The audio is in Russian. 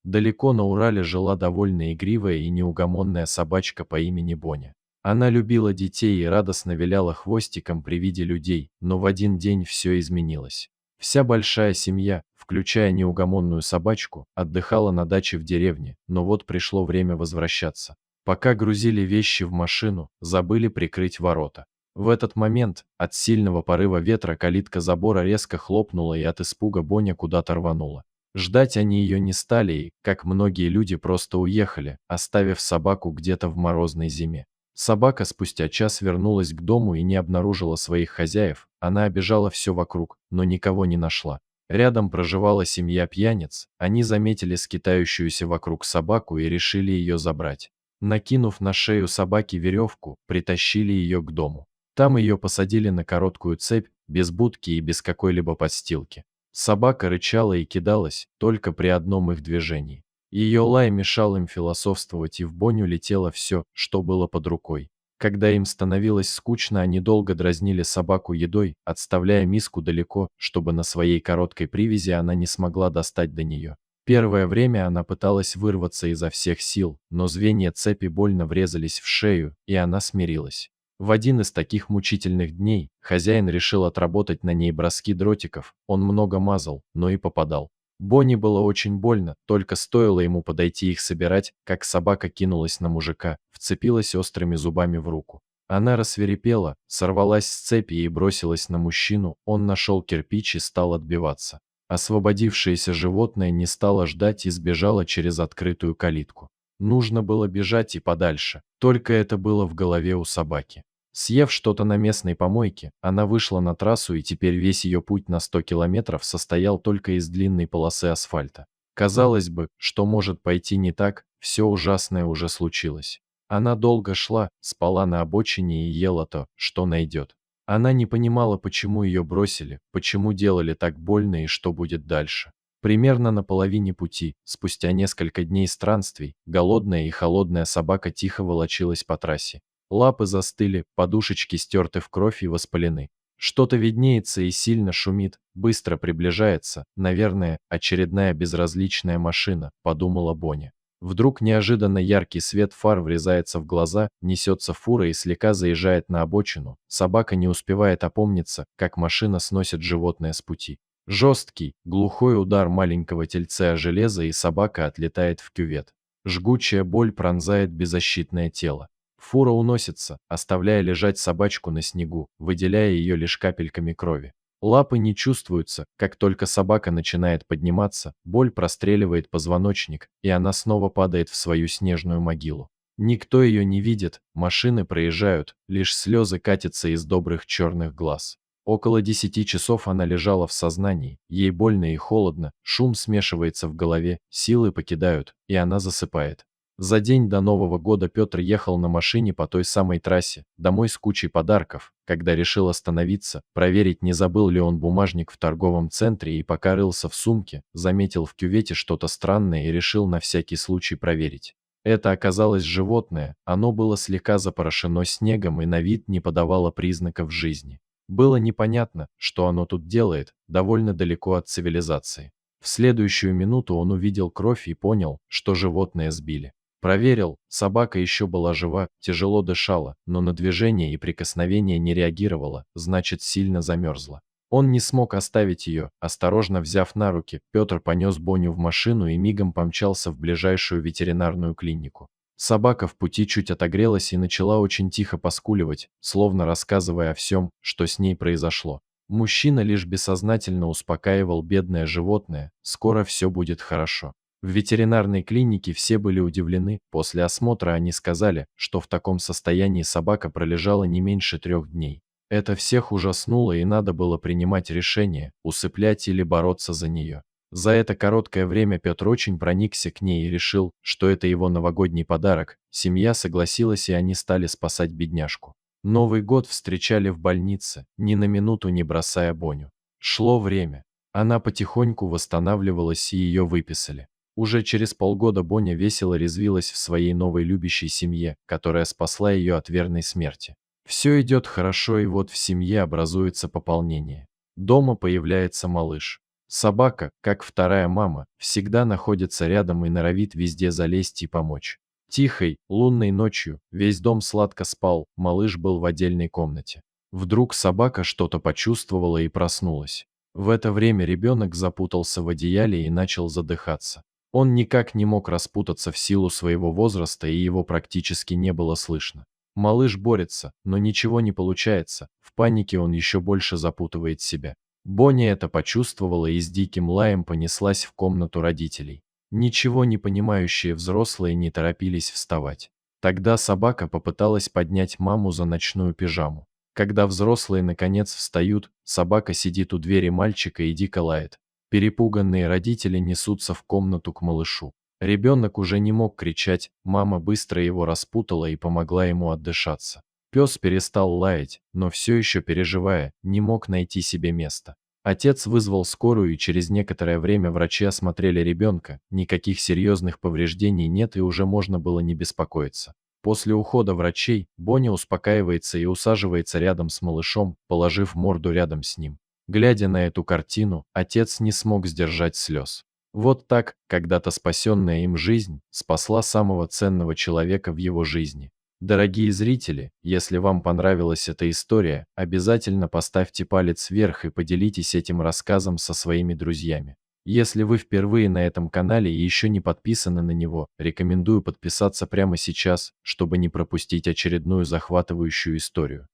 Далеко на Урале жила довольно игривая и неугомонная собачка по имени Боня. Она любила детей и радостно виляла хвостиком при виде людей, но в один день все изменилось. Вся большая семья, включая неугомонную собачку, отдыхала на даче в деревне, но вот пришло время возвращаться. Пока грузили вещи в машину, забыли прикрыть ворота. В этот момент от сильного порыва ветра калитка забора резко хлопнула, и от испуга Боня куда-то рванула. Ждать они ее не стали и, как многие люди, просто уехали, оставив собаку где-то в морозной зиме. Собака спустя час вернулась к дому и не обнаружила своих хозяев, она обежала все вокруг, но никого не нашла. Рядом проживала семья пьяниц, они заметили скитающуюся вокруг собаку и решили ее забрать. Накинув на шею собаки веревку, притащили ее к дому. Там ее посадили на короткую цепь, без будки и без какой-либо подстилки. Собака рычала и кидалась, только при одном их движении. Ее лай мешал им философствовать, и в Боню летело все, что было под рукой. Когда им становилось скучно, они долго дразнили собаку едой, отставляя миску далеко, чтобы на своей короткой привязи она не смогла достать до нее. Первое время она пыталась вырваться изо всех сил, но звенья цепи больно врезались в шею, и она смирилась. В один из таких мучительных дней хозяин решил отработать на ней броски дротиков, он много мазал, но и попадал. Бонни было очень больно, только стоило ему подойти их собирать, как собака кинулась на мужика, вцепилась острыми зубами в руку. Она рассвирепела, сорвалась с цепи и бросилась на мужчину, он нашел кирпич и стал отбиваться. Освободившееся животное не стало ждать и сбежало через открытую калитку. Нужно было бежать и подальше, только это было в голове у собаки. Съев что-то на местной помойке, она вышла на трассу, и теперь весь ее путь на 100 километров состоял только из длинной полосы асфальта. Казалось бы, что может пойти не так, все ужасное уже случилось. Она долго шла, спала на обочине и ела то, что найдет. Она не понимала, почему ее бросили, почему делали так больно и что будет дальше. Примерно на половине пути, спустя несколько дней странствий, голодная и холодная собака тихо волочилась по трассе. Лапы застыли, подушечки стерты в кровь и воспалены. Что-то виднеется и сильно шумит, быстро приближается, наверное, очередная безразличная машина, подумала Боня. Вдруг неожиданно яркий свет фар врезается в глаза, несется фура и слегка заезжает на обочину. Собака не успевает опомниться, как машина сносит животное с пути. Жесткий, глухой удар маленького тельца о железо, и собака отлетает в кювет. Жгучая боль пронзает беззащитное тело. Фура уносится, оставляя лежать собачку на снегу, выделяя ее лишь капельками крови. Лапы не чувствуются, как только собака начинает подниматься, боль простреливает позвоночник, и она снова падает в свою снежную могилу. Никто ее не видит, машины проезжают, лишь слезы катятся из добрых черных глаз. Около 10 часов она лежала в сознании, ей больно и холодно, шум смешивается в голове, силы покидают, и она засыпает. За день до Нового года Петр ехал на машине по той самой трассе, домой с кучей подарков, когда решил остановиться, проверить, не забыл ли он бумажник в торговом центре, и пока рылся в сумке, заметил в кювете что-то странное и решил на всякий случай проверить. Это оказалось животное, оно было слегка запорошено снегом и на вид не подавало признаков жизни. Было непонятно, что оно тут делает, довольно далеко от цивилизации. В следующую минуту он увидел кровь и понял, что животное сбили. Проверил, собака еще была жива, тяжело дышала, но на движение и прикосновение не реагировала, значит, сильно замерзла. Он не смог оставить ее, осторожно взяв на руки, Петр понес Боню в машину и мигом помчался в ближайшую ветеринарную клинику. Собака в пути чуть отогрелась и начала очень тихо поскуливать, словно рассказывая о всем, что с ней произошло. Мужчина лишь бессознательно успокаивал бедное животное, скоро все будет хорошо. В ветеринарной клинике все были удивлены, после осмотра они сказали, что в таком состоянии собака пролежала не меньше 3 дней. Это всех ужаснуло, и надо было принимать решение, усыплять или бороться за нее. За это короткое время Петр очень проникся к ней и решил, что это его новогодний подарок. Семья согласилась, и они стали спасать бедняжку. Новый год встречали в больнице, ни на минуту не бросая Боню. Шло время. Она потихоньку восстанавливалась, и ее выписали. Уже через полгода Боня весело резвилась в своей новой любящей семье, которая спасла ее от верной смерти. Все идет хорошо, и вот в семье образуется пополнение. Дома появляется малыш. Собака, как вторая мама, всегда находится рядом и норовит везде залезть и помочь. Тихой, лунной ночью, весь дом сладко спал, малыш был в отдельной комнате. Вдруг собака что-то почувствовала и проснулась. В это время ребенок запутался в одеяле и начал задыхаться. Он никак не мог распутаться в силу своего возраста, и его практически не было слышно. Малыш борется, но ничего не получается, в панике он еще больше запутывает себя. Бонни это почувствовала и с диким лаем понеслась в комнату родителей. Ничего не понимающие взрослые не торопились вставать. Тогда собака попыталась поднять маму за ночную пижаму. Когда взрослые наконец встают, собака сидит у двери мальчика и дико лает. Перепуганные родители несутся в комнату к малышу. Ребенок уже не мог кричать, мама быстро его распутала и помогла ему отдышаться. Пес перестал лаять, но все еще переживая, не мог найти себе места. Отец вызвал скорую, и через некоторое время врачи осмотрели ребенка, никаких серьезных повреждений нет и уже можно было не беспокоиться. После ухода врачей, Бонни успокаивается и усаживается рядом с малышом, положив морду рядом с ним. Глядя на эту картину, отец не смог сдержать слез. Вот так, когда-то спасенная им жизнь, спасла самого ценного человека в его жизни. Дорогие зрители, если вам понравилась эта история, обязательно поставьте палец вверх и поделитесь этим рассказом со своими друзьями. Если вы впервые на этом канале и еще не подписаны на него, рекомендую подписаться прямо сейчас, чтобы не пропустить очередную захватывающую историю.